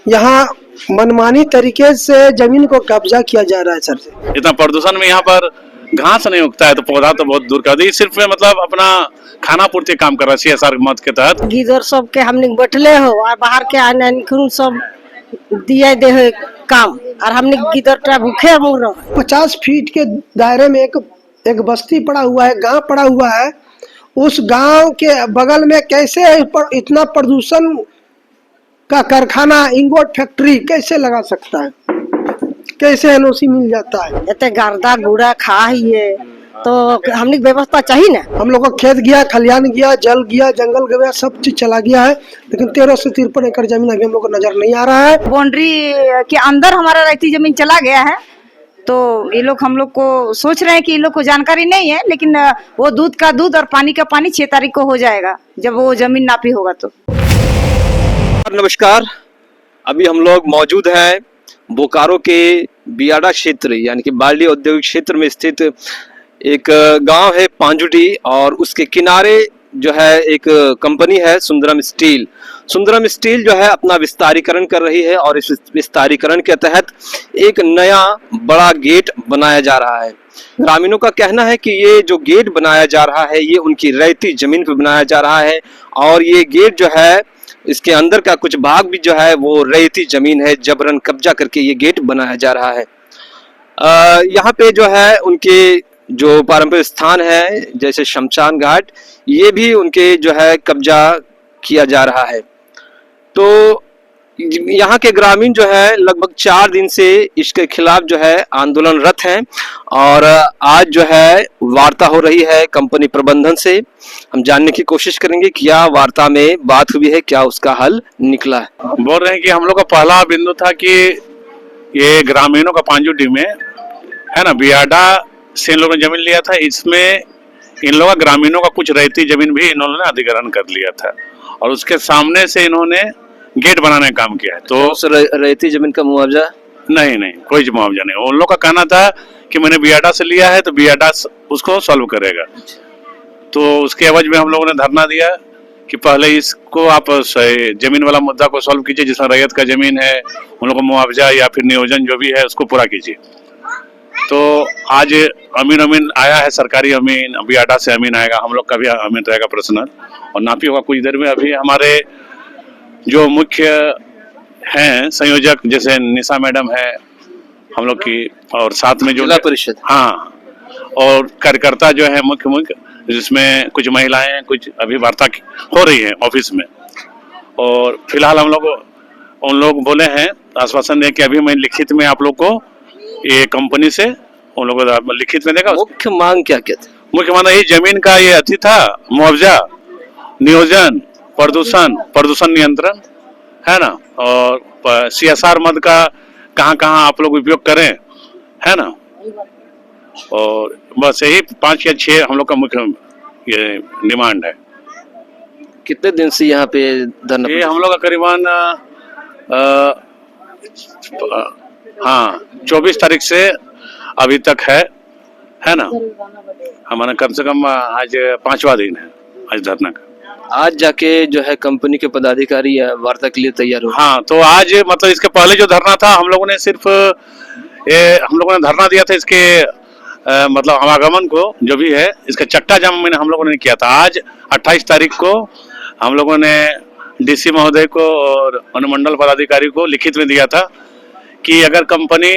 यहाँ मनमानी तरीके से जमीन को कब्जा किया जा रहा है सर। इतना प्रदूषण में यहाँ पर घास नहीं उगता है तो पौधा तो बहुत दूर का सिर्फ मतलब अपना खाना पूर्ति काम कर रहा है CSR मत के तहत। गीदर सब के हमने बैठले हो और बाहर के आने सब दिए दे हो काम और हमने गीदर भूखे मुँह रहो। 50 फीट के दायरे में एक बस्ती पड़ा हुआ है, गांव पड़ा हुआ है। उस गांव के बगल में कैसे इतना प्रदूषण का कारखाना, इंगोट फैक्ट्री कैसे लगा सकता है? कैसे NOC मिल जाता है? इतने गर्दा गुड़ा खा ही है तो हमने व्यवस्था चाहिए ना। हम लोग को खेत गया, खलियान गया, जल गया, जंगल गया, सब चीज चला गया है, लेकिन 13 से 53 एकड़ जमीन अभी हम लोग को नजर नहीं आ रहा है। बाउंड्री के अंदर हमारा रहती जमीन चला गया है तो ये लोग हम लोग को सोच रहे हैं कि ये लोग को जानकारी नहीं है, लेकिन वो दूध का दूध और पानी का पानी 6 तारीख को हो जाएगा जब वो जमीन नापी होगा तो। नमस्कार, अभी हम लोग मौजूद हैं बोकारो के बियाडा क्षेत्र यानी कि बारडी औद्योगिक क्षेत्र में स्थित एक गांव है पांजुटी और उसके किनारे जो है एक कंपनी है सुंदरम स्टील। सुंदरम स्टील जो है अपना विस्तारीकरण कर रही है और इस विस्तारीकरण के तहत एक नया बड़ा गेट बनाया जा रहा है। ग्रामीणों का कहना है कि ये जो गेट बनाया जा रहा है ये उनकी रैयती जमीन पर बनाया जा रहा है और ये गेट जो है इसके अंदर का कुछ भाग भी जो है वो रैयती जमीन है, जबरन कब्जा करके ये गेट बनाया जा रहा है। यहाँ पे जो है उनके जो पारंपरिक स्थान है जैसे शमशान घाट, ये भी उनके जो है कब्जा किया जा रहा है। तो यहाँ के ग्रामीण जो है लगभग 4 दिन से इसके खिलाफ जो है आंदोलनरत हैं और आज जो है वार्ता हो रही है कंपनी प्रबंधन से। हम जानने की कोशिश करेंगे क्या वार्ता में बात हुई है, क्या उसका हल निकला है। बोल रहे हैं कि हम लोग का पहला बिंदु था कि ये ग्रामीणों का पांजुटी में है ना, बियाडा से इन लोगों ने जमीन लिया था, इसमें इन लोगों का ग्रामीणों का कुछ रैयती जमीन भी इन्होंने अधिग्रहण कर लिया था और उसके सामने से इन्होंने गेट बनाने का काम किया है। तो उस रैयती जमीन का मुआवजा नहीं, कोई मुआवजा नहीं। उन लोग का कहना था कि मैंने बियाडा से लिया है तो बियाडा उसको सॉल्व करेगा। तो उसके एवज में हम लोगों ने धरना दिया कि पहले इसको आप जमीन वाला मुद्दा को सॉल्व कीजिए, जिसमें रैयत का जमीन है उन लोगों को मुआवजा या फिर नियोजन जो भी है उसको पूरा कीजिए। तो आज अमीन आया है, सरकारी अमीन, बियाडा से अमीन आएगा, हम लोग का भी अमीन रहेगा पर्सनल और नापी होगा कुछ देर में। अभी हमारे जो मुख्य हैं संयोजक जैसे निशा मैडम है हम लोग की और साथ में जो जिला परिषद, हाँ, और कार्यकर्ता जो है मुख्य जिसमें कुछ महिलाएं हैं, कुछ अभी वार्ता हो रही है ऑफिस में। और फिलहाल हम लोग उन लोग बोले हैं, आश्वासन दे कि अभी मैं लिखित में आप लोग को ये कंपनी से उन लोगों को लिखित में देगा। मुख्य मांग क्या क्या थी? मुख्य मांग यही जमीन का ये अति था, मुआवजा, नियोजन, प्रदूषण नियंत्रण है ना, और CSR मद का कहाँ आप लोग उपयोग करें है ना, और बस यही 5 या 6 हम लोग का मुख्य ये डिमांड है। कितने दिन से यहाँ पे धरना? ये हम लोग का करीबन 24 तारीख से अभी तक है ना, हमारा कम से कम आज 5वां दिन है आज धरना का। आज जाके जो है कंपनी के पदाधिकारी वार्ता के लिए तैयार हो? हाँ, तो आज मतलब इसके पहले जो धरना था हम लोगों ने सिर्फ हम लोगों ने धरना दिया था इसके मतलब आवागमन को जो भी है इसका चक्का जाम मैंने हम लोगों ने किया था। आज 28 तारीख को हम लोगों ने DC महोदय को और अनुमंडल पदाधिकारी को लिखित में दिया था कि अगर कंपनी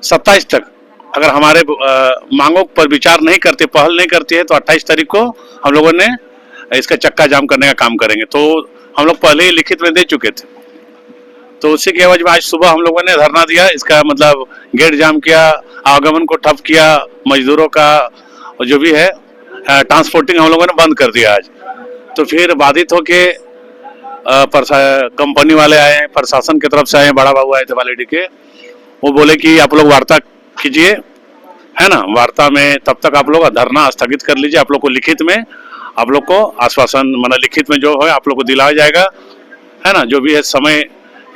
27 तक अगर हमारे मांगों पर विचार नहीं करती, पहल नहीं करती है तो 28 तारीख को हम लोगों ने इसका चक्का जाम करने का काम करेंगे। तो हम लोग पहले ही लिखित में दे चुके थे, तो उसी के एवज में आज सुबह हम लोगों ने धरना दिया, इसका मतलब गेट जाम किया, आवागमन को ठप किया, मजदूरों का और जो भी है ट्रांसपोर्टिंग हम लोगों ने बंद कर दिया आज। तो फिर बाधित होके कंपनी वाले आए, प्रशासन की तरफ से आए, बड़ा बाबू आए थे बालेडी के, वो बोले कि आप लोग वार्ता कीजिए है ना, वार्ता में तब तक आप लोग धरना स्थगित कर लीजिए, आप लोग को लिखित में आप लोग को आश्वासन मतलब लिखित में जो है आप लोग को दिलाया जाएगा है ना, जो भी है समय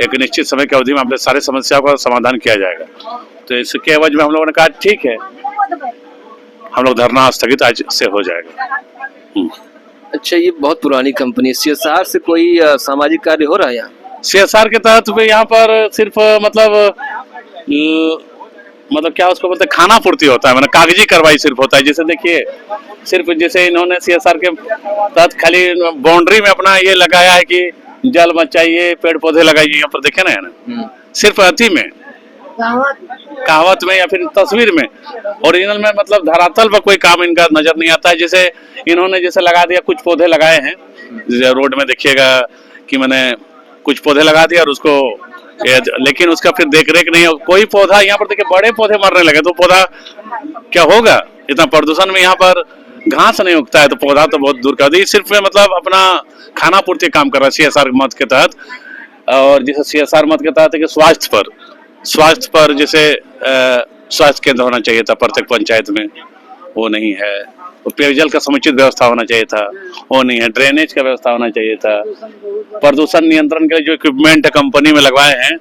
एक निश्चित समय की अवधि में आप सारे समस्याओं का समाधान किया जाएगा। तो इसके एवज में हम लोगों ने कहा ठीक है, हम लोग धरना स्थगित आज से हो जाएगा। अच्छा, ये बहुत पुरानी कंपनी CSR से कोई सामाजिक कार्य हो रहा है यहाँ? CSR के तहत भी यहाँ पर सिर्फ मतलब क्या उसको बोलते हैं, खाना पूर्ति होता है, मतलब कागजी कार्रवाई सिर्फ होता है। जैसे देखिए, सिर्फ जैसे इन्होंने CSR के तहत खाली बाउंड्री में अपना ये लगाया है कि जल बचाइए, पेड़ पौधे लगाइए, यहाँ पर देखे ना है ना, सिर्फ अति में, कहावत में या फिर तस्वीर में, ओरिजिनल में मतलब धरातल पर कोई काम इनका नजर नहीं आता है। जैसे इन्होंने जैसे लगा दिया, कुछ पौधे लगाए हैं रोड में, देखिएगा कि मैंने कुछ पौधे लगा दिया और उसको लेकिन उसका फिर देख रेख नहीं हो। कोई पौधा यहाँ पर देखिए, बड़े पौधे मरने लगे तो पौधा क्या होगा? इतना प्रदूषण में यहाँ पर घास नहीं उगता है तो पौधा तो बहुत दूर का। ये सिर्फ मतलब अपना खाना पूर्ति काम कर रहा है CSR मत के तहत। और जैसे CSR मत के तहत है कि स्वास्थ्य पर जैसे स्वास्थ्य केंद्र होना चाहिए था प्रत्येक पंचायत में, वो नहीं है। तो पेयजल का समुचित व्यवस्था होना चाहिए था, वो नहीं है। ड्रेनेज का व्यवस्था होना चाहिए था। प्रदूषण नियंत्रण के लिए जो इक्विपमेंट कंपनी में लगवाए हैं,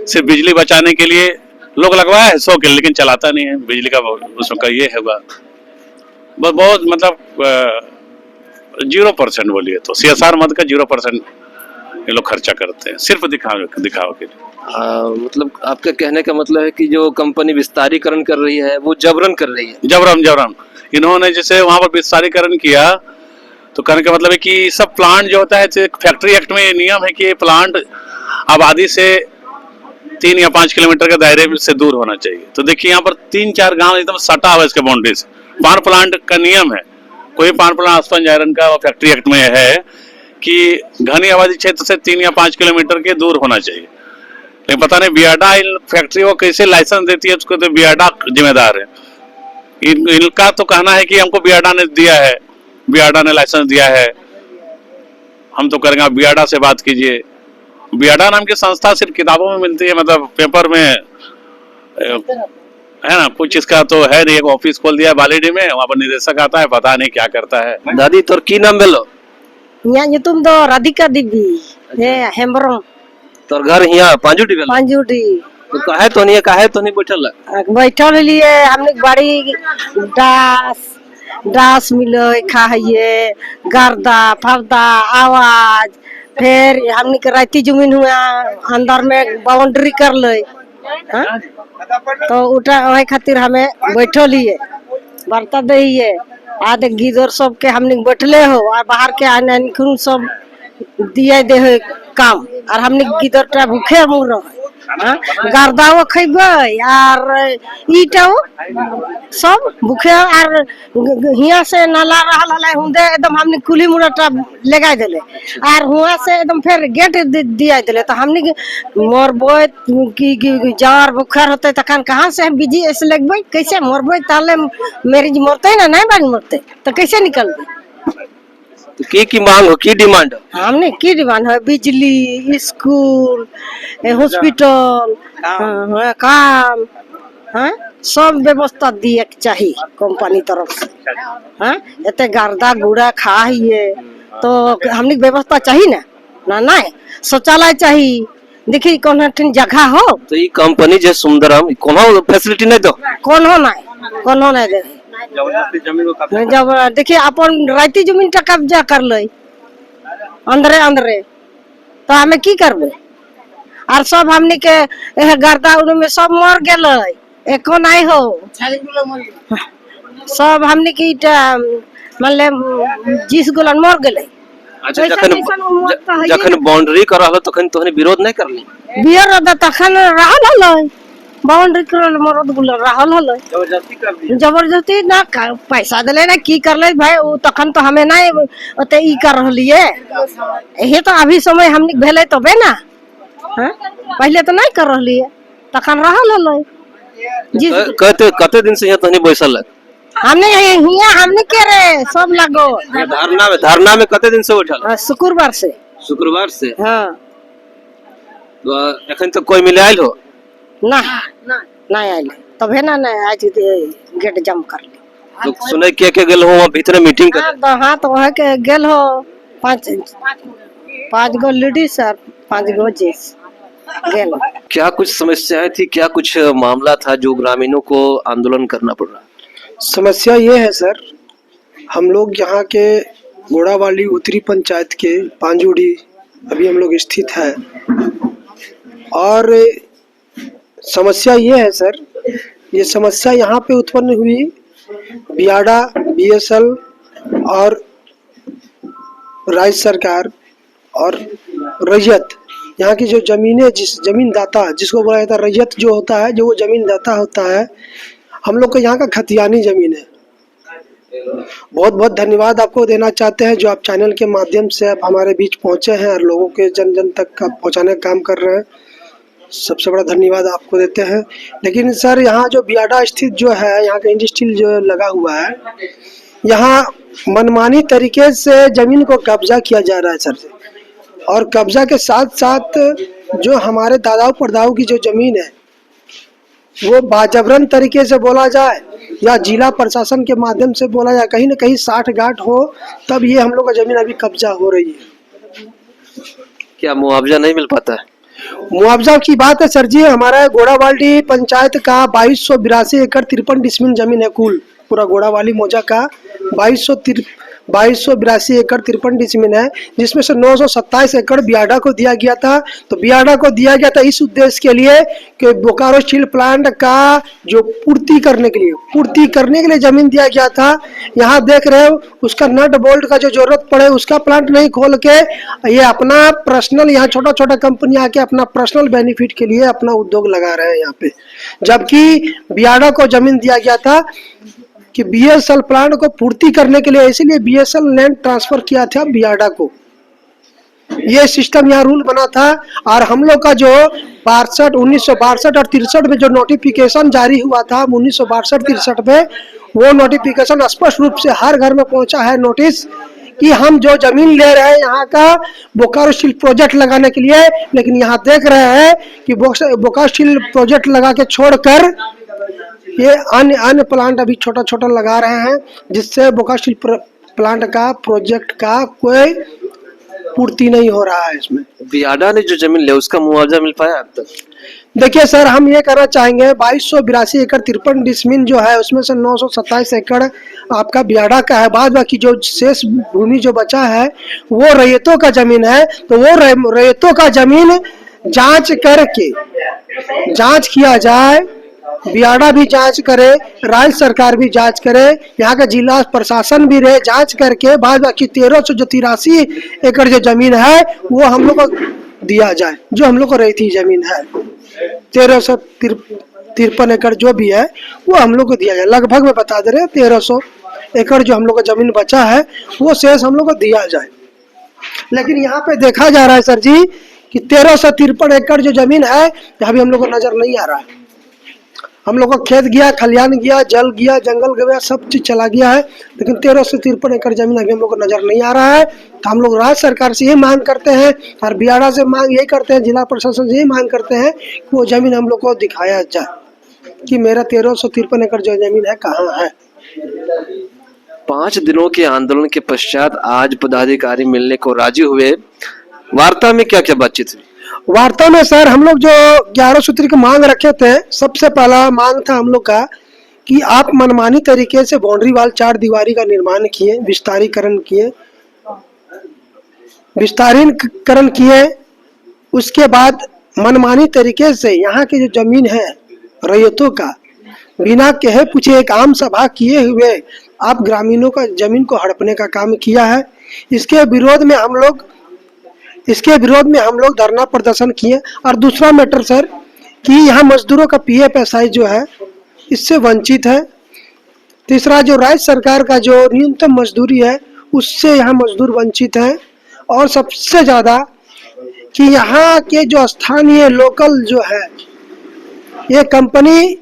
सिर्फ बिजली बचाने के लिए लोग लगवाया है 100 के, लेकिन चलाता नहीं है बिजली का, उसका ये है बहुत मतलब 0% बोलिए तो CSR मद का 0% ये लोग खर्चा करते हैं, सिर्फ दिखावे के लिए। मतलब आपका कहने का मतलब है कि जो कंपनी विस्तारीकरण कर रही है वो जबरन कर रही है। जबरन इन्होंने जैसे वहां पर विस्तारीकरण किया तो कहने का मतलब है कि सब प्लांट जो होता है, फैक्ट्री एक्ट में ये नियम है कि ये प्लांट आबादी से 3 या 5 किलोमीटर के दायरे से दूर होना चाहिए। तो देखिए यहाँ पर 3-4 गांव एकदम सटा हुआ इसके बाउंड्री से। पान प्लांट का नियम है, कोई पान प्लांट आसपास आयरन का फैक्ट्री एक्ट में है कि घनी आबादी क्षेत्र से 3 या 5 किलोमीटर के दूर होना चाहिए। लेकिन पता नहीं बियाडा इन फैक्ट्री को कैसे लाइसेंस देती है, उसको तो बियाडा जिम्मेदार है। इनका तो कहना है कि हमको बियाडा ने दिया है, बियाडा ने लाइसेंस दिया है, हम तो करेंगे। बियाडा से बात कीजिए। बियाडा नाम की संस्था सिर्फ किताबों में मिलती है, मतलब पेपर में है ना, कुछ इसका तो है नहीं। एक ऑफिस खोल दिया बालीडी में, वहाँ पर निदेशक आता है, पता नहीं क्या करता है। दादी तोर की नाम बेलो? यहाँ तुम तो राधिका देवी हेम्ब्रम। तोर घर यहाँ पांजुटी बेलो? पांजुटी। तो काहे तो नहीं बैठल लिए हमने बड़ी डास मिले खाइए, गर्दा फरदा आवाज, फिर हमने के राती जमीन हुआ अंदर में बाउंड्री कर ले, तो उठा वही खातिर हमें बैठल लिए बर्ता दे आधे गिदर सब के हमने बैठले हो और बाहर के आने सब दिए दे हो काम, और हमने गिदर भूखे मुँह रह गर्दाओ खेबे और ईटाओ सब भूखे। और हिया से नाला रहा हुंदे एकदम हमने कुली मुड़ाटा लगा दिले और हुआ से एकदम फिर गेट दिया दिले। तो हमने मरबे की जार बुखार होते तखन कहाँ से बिजी ऐसे लगबे, कैसे मरबे? ताले मेरी मरते ना नहीं बानी मरते तो कैसे निकलबे? तो की मांग हो, की डिमांड हो? हमने की डिमांड है? बिजली, स्कूल, हॉस्पिटल, काम, सब व्यवस्था दिए चाहिए कंपनी तरफ से। इतने गर्दा गुड़ा खाइए तो हमने व्यवस्था चाहिए ना ना शौचालय चाहिए। देखिए कौन जगह हो तो ये कंपनी जो सुंदरम कोनो फैसिलिटी नहीं दो, कोनो नहीं दे। जब देखिए अपन राती जमीन का कब्जा कर ले अंदरे तो हमें की करबे? और सब हमने के गर्दा में सब मर गए, एको नहीं हो सब हमने की मतलब 20 गोलन मर गए। अच्छा, जखन बाउंड्री कर रहा तखन तोहनी विरोध नहीं करली? विरोध तखन रहल हल, बाउंड्री कर मरद गुल रहल हल, जबरदस्ती ना पैसा दिले ना की करले भाई। वो तखन तो हमें नहीं ओते ई कर रहलिए, यही तो अभी समय हमने भेले तो बे ना, पहले तो नहीं कर रहलिए तखन रहल हल। कते दिन से यहाँ तोहनी बैसल है? हमने के रे सब लगो धरना में कते दिन से उठल? शुक्रवार से। हाँ, तो एखन तो कोई मिले आयल हो? ना नहीं आयल तबे ना आज गेट जम कर ली। तो सुने के गेल हो वहाँ भीतर मीटिंग कर? हाँ तो वहाँ के गेल हो 5 गो लेडीज और 5 गो जेंट्स गेल। क्या कुछ समस्याएं थी, क्या कुछ मामला था जो ग्रामीणों को आंदोलन करना पड़ रहा? समस्या ये है सर, हम लोग यहाँ के घोड़ावाली उत्तरी पंचायत के पांजुड़ी अभी हम लोग स्थित हैं। और समस्या ये है सर, ये समस्या यहाँ पे उत्पन्न हुई बियाडा, बीएसएल और राज्य सरकार और रैयत, यहाँ की जो जमीनें, जिस जमीनदाता जिसको बोला जाता है रैयत जो होता है, जो वो जमीनदाता होता है, हम लोग को यहाँ का खतियानी जमीन है। बहुत बहुत धन्यवाद आपको देना चाहते हैं जो आप चैनल के माध्यम से आप हमारे बीच पहुँचे हैं और लोगों के जन जन तक का पहुँचाने का काम कर रहे हैं। सबसे बड़ा धन्यवाद आपको देते हैं। लेकिन सर यहाँ जो बियाडा स्थित जो है, यहाँ का इंडस्ट्रियल जो लगा हुआ है, यहाँ मनमानी तरीके से जमीन को कब्जा किया जा रहा है सर। और कब्जा के साथ साथ जो हमारे दादाओं परदाओं की जो जमीन है वो बाजबरन तरीके से बोला जाए या जिला प्रशासन के माध्यम से बोला जाए, कहीं ना कहीं साठ गांठ हो तब ये हम लोग का जमीन अभी कब्जा हो रही है। क्या मुआवजा नहीं मिल पाता है? मुआवजा की बात है सर जी, हमारा गोड़ावाली पंचायत का 2282 एकड़ 53 डिसमिल जमीन है। कुल पूरा गोड़ावाली मौजा का 2282 एकड़ 53 डिसमिल है, जिसमें से 927 एकड़ बियाडा को दिया गया था। तो बियाडा को दिया गया था इस उद्देश्य के लिए कि बोकारो स्टील प्लांट का जो पूर्ति करने के लिए जमीन दिया गया था। यहाँ देख रहे हो उसका नट बोल्ट का जो जरूरत पड़े उसका प्लांट नहीं खोल के ये अपना पर्सनल, यहाँ छोटा छोटा कंपनी आके अपना पर्सनल बेनिफिट के लिए अपना उद्योग लगा रहे हैं यहाँ पे। जबकि बियाडा को जमीन दिया गया था कि बीएसएल प्लांट को पूर्ति करने के लिए, इसीलिए बीएसएल लैंड ट्रांसफर किया था बियाडा को। ये सिस्टम यहाँ रूल बना था। और हम लोग का जो 1962 और 63 में जो नोटिफिकेशन जारी हुआ था 1962-63 में, वो नोटिफिकेशन स्पष्ट रूप से हर घर में पहुंचा है नोटिस कि हम जो जमीन ले रहे हैं यहाँ का बोकारो स्टील प्रोजेक्ट लगाने के लिए। लेकिन यहाँ देख रहे हैं कि बोकारो स्टील प्रोजेक्ट लगा के छोड़कर ये अन्य प्लांट अभी छोटा छोटा लगा रहे हैं, जिससे बोकारो स्टील प्लांट का प्रोजेक्ट का कोई पूर्ति नहीं हो रहा है। इसमें बियाडा ने जो जमीन ले उसका मुआवजा मिल पाया अब तक? देखिए सर, हम ये कहना चाहेंगे 2282 एकड़ 53 डिसमिल जो है उसमें से 927 एकड़ आपका बियाडा का है। बाद बाकी जो शेष भूमि जो बचा है वो रैयतों का जमीन है। तो वो रैयतों का जमीन जांच किया जाए, बियाडा भी जांच करे, राज्य सरकार भी जांच करे, यहाँ का जिला प्रशासन भी रहे जांच करके बाद बाकी 1383 एकड़ जो जमीन है वो हम लोग को दिया जाए। जो हम लोग को रैयती जमीन है 1353 एकड़ जो भी है वो हम लोग को दिया जाए। लगभग में बता दे रहे 1300 एकड़ जो हम लोग का जमीन बचा है वो शेष हम लोग को दिया जाए। लेकिन यहाँ पे देखा जा रहा है सर जी कि 1353 एकड़ जो जमीन है अभी हम लोग को नजर नहीं आ रहा है। हम लोग का खेत गया, खलियान गया, जल गया, जंगल गया, सब चीज चला गया है, लेकिन 1353 एकड़ जमीन अभी हम लोग को नजर नहीं आ रहा है। तो हम लोग राज्य सरकार से ये मांग करते हैं और बियाडा से मांग यही करते हैं, जिला प्रशासन से यही मांग करते हैं कि वो जमीन हम लोग को दिखाया जाए कि मेरा 1353 एकड़ जो जमीन है कहाँ है। 5 दिनों के आंदोलन के पश्चात आज पदाधिकारी मिलने को राजी हुए। वार्ता में क्या क्या बातचीत हुई? वार्ता में सर हम लोग जो 11 सूत्री की मांग रखे थे, सबसे पहला मांग था हम लोग का कि आप मनमानी तरीके से बाउंड्री वाल 4 दीवारी का निर्माण किए, विस्तारीकरण किए। उसके बाद मनमानी तरीके से यहाँ की जो जमीन है रैयतों का बिना कहे पूछे एक आम सभा किए हुए आप ग्रामीणों का जमीन को हड़पने का काम किया है। इसके विरोध में हम लोग धरना प्रदर्शन किए। और दूसरा मैटर सर कि यहाँ मजदूरों का PFSI जो है इससे वंचित है। तीसरा जो राज्य सरकार का जो न्यूनतम मजदूरी है उससे यहाँ मजदूर वंचित है। और सबसे ज्यादा कि यहाँ के जो स्थानीय लोकल जो है ये कंपनी,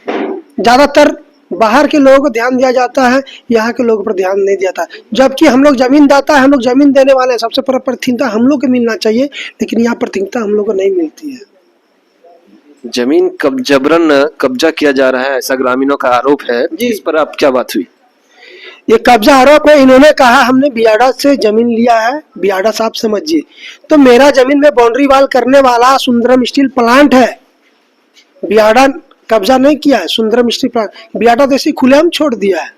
ज्यादातर बाहर के लोगों को ध्यान दिया जाता है, यहाँ के लोगों पर ध्यान नहीं दिया जाता। जबकि हम लोग जमीन दाता है, हम लोग जमीन देने वाले हैं, सबसे प्राथमिकता हम लोग को मिलना चाहिए, लेकिन यहाँ प्राथमिकता हम लोग को नहीं मिलती है। जमीन जबरन कब्जा किया जा रहा है ऐसा ग्रामीणों का आरोप है, इस पर आप क्या बात हुई? ये कब्जा आरोप है। इन्होंने कहा हमने बियाडा से जमीन लिया है। बियाडा साहब समझिए, तो मेरा जमीन में बाउंड्री वाल करने वाला सुंदरम स्टील प्लांट है, बियाडा कब्जा नहीं किया है। सुंदरम स्टील प्लांट बियाडा तो ऐसे खुलेआम छोड़ दिया है।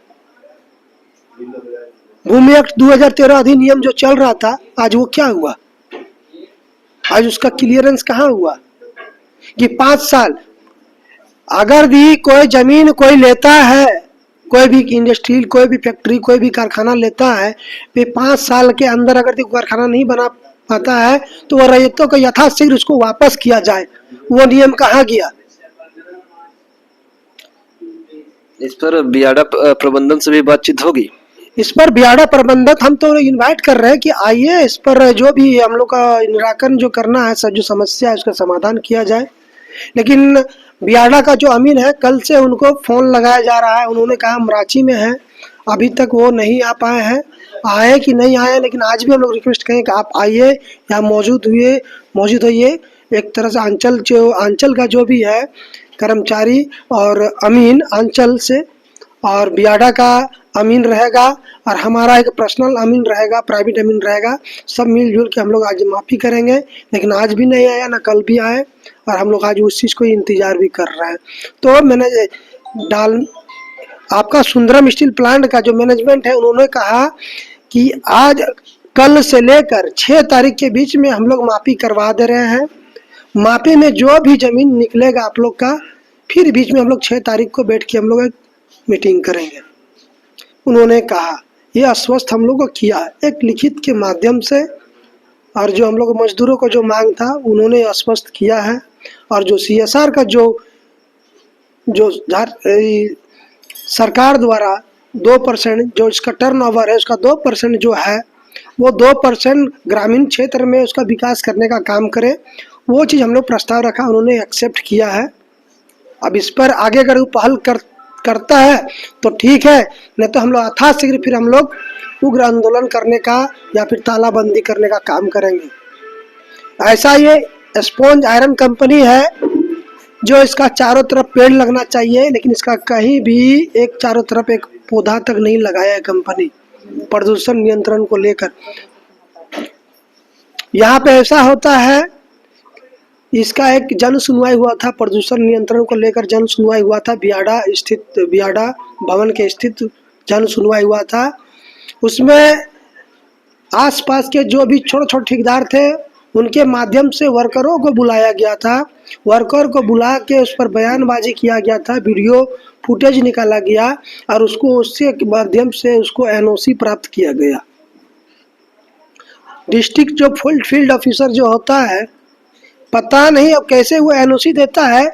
भूमि एक्ट 2013 अधिनियम जो चल रहा था, आज वो क्या हुआ? आज उसका क्लियरेंस कहाँ हुआ कि 5 साल अगर भी कोई जमीन कोई लेता है, कोई भी इंडस्ट्रियल, कोई भी फैक्ट्री, कोई भी कारखाना लेता है, वे 5 साल के अंदर अगर कोई कारखाना नहीं बना पाता है तो वह रैयतों को यथाशीघ्र उसको वापस किया जाए। वो नियम कहाँ गया? इस पर बियाडा प्रबंधन से भी बातचीत होगी। इस पर बियाडा प्रबंधक हम तो इनवाइट कर रहे हैं कि आइए, इस पर जो भी हम लोग का निराकरण जो करना है, सब जो समस्या है उसका समाधान किया जाए। लेकिन बियाडा का जो अमीन है, कल से उनको फोन लगाया जा रहा है, उन्होंने कहा हम रांची में हैं, अभी तक वो नहीं आ पाए हैं। आए कि नहीं आए, लेकिन आज भी हम लोग रिक्वेस्ट करें कि आप आइए, यहाँ मौजूद होइए। एक तरह से अंचल का जो भी है कर्मचारी और अमीन अंचल से, और बियाडा का अमीन रहेगा और हमारा एक पर्सनल अमीन रहेगा, प्राइवेट अमीन रहेगा। सब मिलजुल के हम लोग आज माफ़ी करेंगे। लेकिन आज भी नहीं आया, ना कल भी आए, और हम लोग आज उस चीज़ को इंतज़ार भी कर रहे हैं। तो मैंने आपका सुंदरम स्टील प्लांट का जो मैनेजमेंट है, उन्होंने कहा कि आज कल से लेकर 6 तारीख के बीच में हम लोग माफ़ी करवा दे रहे हैं। माफ़ी में जो भी ज़मीन निकलेगा आप लोग का, फिर बीच में हम लोग 6 तारीख को बैठ के हम लोग एक मीटिंग करेंगे। उन्होंने कहा, ये आश्वस्त हम लोग को किया एक लिखित के माध्यम से, और जो हम लोग मजदूरों को जो मांग था उन्होंने आश्वस्त किया है। और जो CSR का जो सरकार द्वारा 2% जो इसका टर्नओवर है, उसका 2% जो है, वो 2% ग्रामीण क्षेत्र में उसका विकास करने का काम करे, वो चीज़ हम लोग प्रस्ताव रखा, उन्होंने एक्सेप्ट किया है। अब इस पर आगे अगर वो पहल करता है तो ठीक है, नहीं तो हम लोग यथाशीघ्र फिर हम लोग उग्र आंदोलन करने का या फिर तालाबंदी करने का काम करेंगे। ऐसा ये स्पॉन्ज आयरन कंपनी है जो इसका चारों तरफ पेड़ लगना चाहिए, लेकिन इसका कहीं भी एक चारों तरफ एक पौधा तक नहीं लगाया है कंपनी, प्रदूषण नियंत्रण को लेकर। यहाँ पे ऐसा होता है, इसका एक जन सुनवाई हुआ था, प्रदूषण नियंत्रण को लेकर जन सुनवाई हुआ था, बियाडा भवन के स्थित जन सुनवाई हुआ था। उसमें आसपास के जो भी छोटे छोटे ठेकेदार थे, उनके माध्यम से वर्करों को बुलाया गया था। वर्कर को बुला के उस पर बयानबाजी किया गया था, वीडियो फुटेज निकाला गया, और उसको उससे माध्यम से उसको NOC प्राप्त किया गया। डिस्ट्रिक्ट जो फील्ड ऑफिसर जो होता है, पता नहीं अब कैसे वो NOC देता है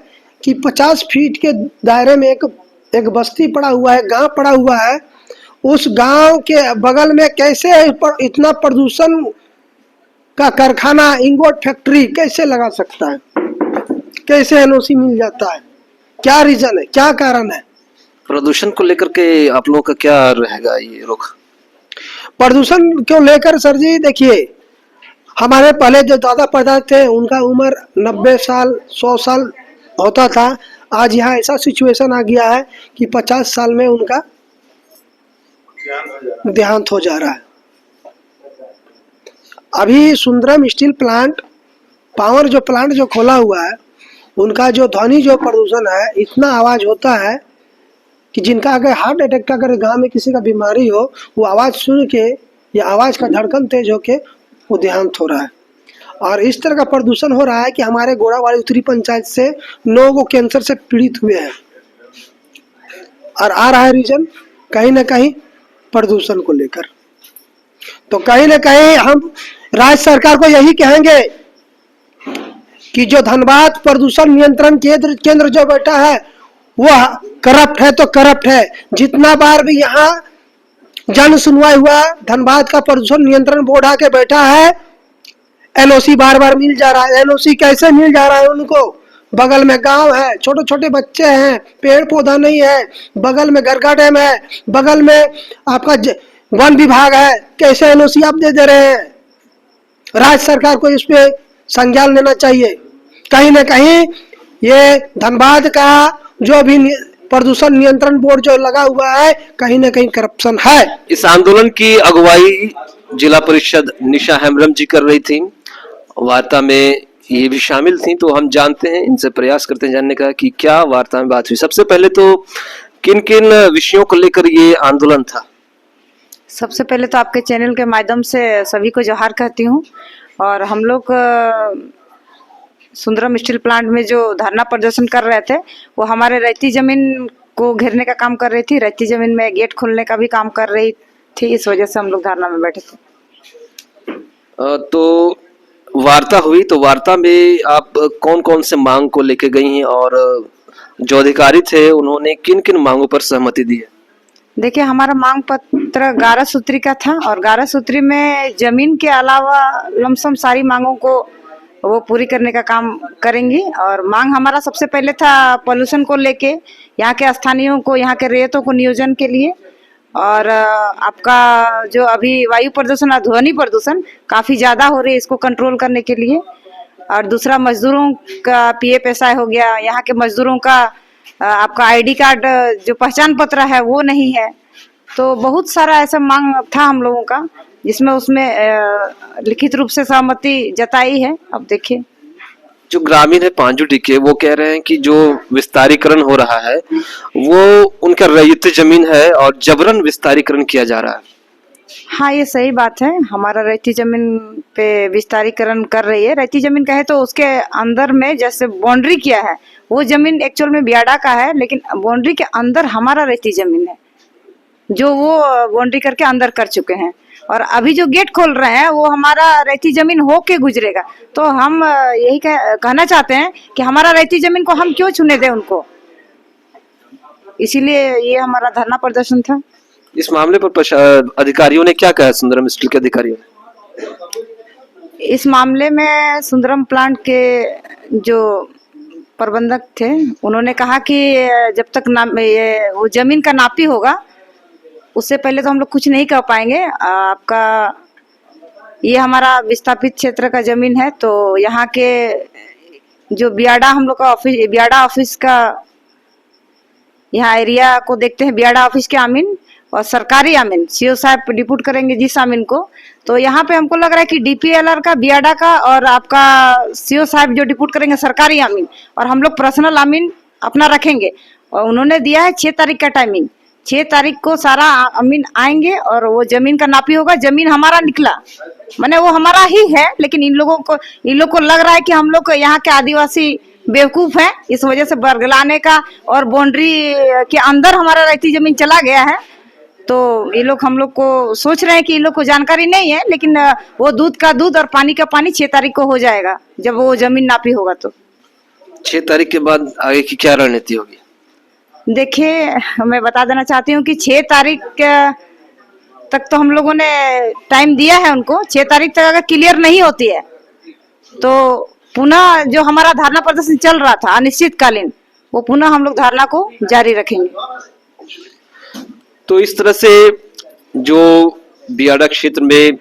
कि 50 फीट के दायरे में एक बस्ती पड़ा हुआ है, गांव पड़ा हुआ है, उस गांव के बगल में कैसे इतना प्रदूषण का कारखाना, इंगोट फैक्ट्री कैसे लगा सकता है, कैसे NOC मिल जाता है? क्या रीजन है, क्या कारण है? प्रदूषण को लेकर के आप लोगों का क्या रहेगा ये रुख? प्रदूषण को लेकर सर जी देखिए, हमारे पहले जो दादा परदादा थे उनका उम्र 90 साल 100 साल होता था। आज यहाँ ऐसा सिचुएशन आ गया है कि 50 साल में उनका देहांत हो जा रहा है। अभी सुंदरम स्टील प्लांट पावर जो प्लांट जो खोला हुआ है, उनका जो ध्वनि जो प्रदूषण है, इतना आवाज होता है कि जिनका अगर हार्ट अटैक का अगर गांव में किसी का बीमारी हो, वो आवाज सुन के या आवाज का धड़कन तेज होके वो देहांत हो रहा है। और इस तरह का प्रदूषण हो रहा है कि हमारे गोड़ावाड़ी उत्तरी पंचायत से 9 को कैंसर से पीड़ित हुए हैं। और आ रहा है रीजन कहीं ना कहीं प्रदूषण को लेकर। तो कहीं ना कहीं हम राज्य सरकार को यही कहेंगे कि जो धनबाद प्रदूषण नियंत्रण केंद्र जो बैठा है वह करप्ट है, तो करप्ट है। जितना बार भी यहाँ जन सुनवाई हुआ, धनबाद का प्रदूषण नियंत्रण बोर्ड आके बैठा है, NOC बार बार मिल जा रहा है। NOC कैसे मिल जा रहा है उनको? बगल में गांव है, छोटे छोटे बच्चे हैं, पेड़ पौधा नहीं है, बगल में गरगा डैम है, बगल में आपका वन विभाग है, कैसे NOC आप दे रहे हैं? राज्य सरकार को इस पे संज्ञान लेना चाहिए। कहीं ना कहीं ये धनबाद का जो भी प्रदूषण नियंत्रण बोर्ड जो लगा हुआ है, कहीं ना कहीं करप्शन है। इस आंदोलन की अगुवाई जिला परिषद निशा हेम्ब्रम जी कर रही थी, वार्ता में ये भी शामिल थी। तो हम जानते हैं, इनसे प्रयास करते हैं जानने का कि क्या वार्ता में बात हुई। सबसे पहले तो किन किन विषयों को लेकर ये आंदोलन था? सबसे पहले तो आपके चैनल के माध्यम से सभी को जोहार कहती हूँ। और हम लोग सुंदरम स्टील प्लांट में जो धरना प्रदर्शन कर रहे थे वो हमारे रहती जमीन को घेरने का काम कर रही थी, रहती जमीन में गेट खोलने का भी काम कर रही थी, इस वजह से हम लोग धरना में बैठे थे। तो वार्ता हुई, तो वार्ता में आप कौन कौन से मांग को लेके गई हैं और जो अधिकारी थे उन्होंने किन किन मांगों पर सहमति दी है? देखिए, हमारा मांग पत्र 11 सूत्री का था और 11 सूत्री में जमीन के अलावा लमसम सारी मांगों को वो पूरी करने का काम करेंगी। और मांग हमारा सबसे पहले था पोल्यूशन को लेके, यहाँ के स्थानीयों को, यहाँ के रेतों को नियोजन के लिए, और आपका जो अभी वायु प्रदूषण और ध्वनि प्रदूषण काफी ज्यादा हो रही है, इसको कंट्रोल करने के लिए। और दूसरा मजदूरों का PFSI हो गया, यहाँ के मजदूरों का आपका ID कार्ड जो पहचान पत्र है वो नहीं है। तो बहुत सारा ऐसा मांग था हम लोगों का जिसमें उसमें लिखित रूप से सहमति जताई है। अब देखिए, जो ग्रामीण है पांजुटी के, वो कह रहे हैं कि जो विस्तारीकरण हो रहा है वो उनका रैयती जमीन है और जबरन विस्तारीकरण किया जा रहा है। हाँ, ये सही बात है। हमारा रहती जमीन पे विस्तारीकरण कर रही है। रहती जमीन कहे तो उसके अंदर में जैसे बाउंड्री किया है, वो जमीन एक्चुअल में बियाडा का है, लेकिन बाउंड्री के अंदर हमारा रहती जमीन है जो वो बाउंड्री करके अंदर कर चुके हैं। और अभी जो गेट खोल रहे हैं वो हमारा रहती जमीन होके गुजरेगा। तो हम यही कहना चाहते हैं कि हमारा रहती जमीन को हम क्यों छूने दें उनको, इसीलिए ये हमारा धरना प्रदर्शन था। इस मामले पर अधिकारियों ने क्या कहा? सुंदरम स्टील के अधिकारियों ने इस मामले में सुंदरम प्लांट के जो प्रबंधक थे उन्होंने कहा कि जब तक ये वो जमीन का नापी होगा उससे पहले तो हम लोग कुछ नहीं कर पाएंगे। आपका ये हमारा विस्थापित क्षेत्र का जमीन है, तो यहाँ के जो बियाडा हम लोग का ऑफिस, बियाडा ऑफिस का यहाँ एरिया को देखते हैं, बियाडा ऑफिस के आमीन और सरकारी आमीन CO साहब डिप्यूट करेंगे जिस आमीन को। तो यहाँ पे हमको लग रहा है कि DPLR का, बियाडा का और आपका CO साहब जो डिप्यूट करेंगे सरकारी आमीन, और हम लोग पर्सनल आमीन अपना रखेंगे। और उन्होंने दिया है 6 तारीख का टाइमिंग। 6 तारीख को सारा अमीन आएंगे और वो जमीन का नापी होगा। जमीन हमारा निकला, माने वो हमारा ही है, लेकिन इन लोग को लग रहा है कि हम लोग यहाँ के आदिवासी बेवकूफ हैं, इस वजह से बरगलाने का और बाउंड्री के अंदर हमारा रहती जमीन चला गया है। तो ये लोग हम लोग को सोच रहे हैं कि इन लोग को जानकारी नहीं है, लेकिन वो दूध का दूध और पानी का पानी 6 तारीख को हो जाएगा जब वो जमीन नापी होगा। तो 6 तारीख के बाद आगे की क्या रणनीति होगी? देखिए, मैं बता देना चाहती हूँ कि 6 तारीख तक तो हम लोगों ने टाइम दिया है उनको। 6 तारीख तक अगर क्लियर नहीं होती है तो पुनः जो हमारा धरना प्रदर्शन चल रहा था अनिश्चितकालीन, वो पुनः हम लोग धरना को जारी रखेंगे। तो इस तरह से जो बियाडा क्षेत्र में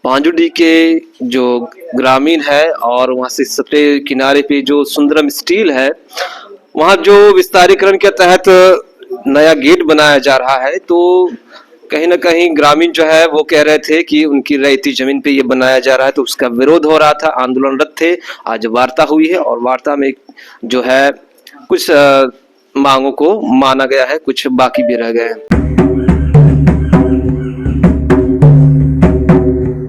पांजुडी के जो ग्रामीण है और वहां से सटे किनारे पे जो सुंदरम स्टील है, वहां जो विस्तारीकरण के तहत नया गेट बनाया जा रहा है, तो कहीं ना कहीं ग्रामीण जो है वो कह रहे थे कि उनकी रहती जमीन पे ये बनाया जा रहा है, तो उसका विरोध हो रहा था, आंदोलनरत थे। आज वार्ता हुई है और वार्ता में जो है कुछ मांगों को माना गया है, कुछ बाकी भी रह गए हैं।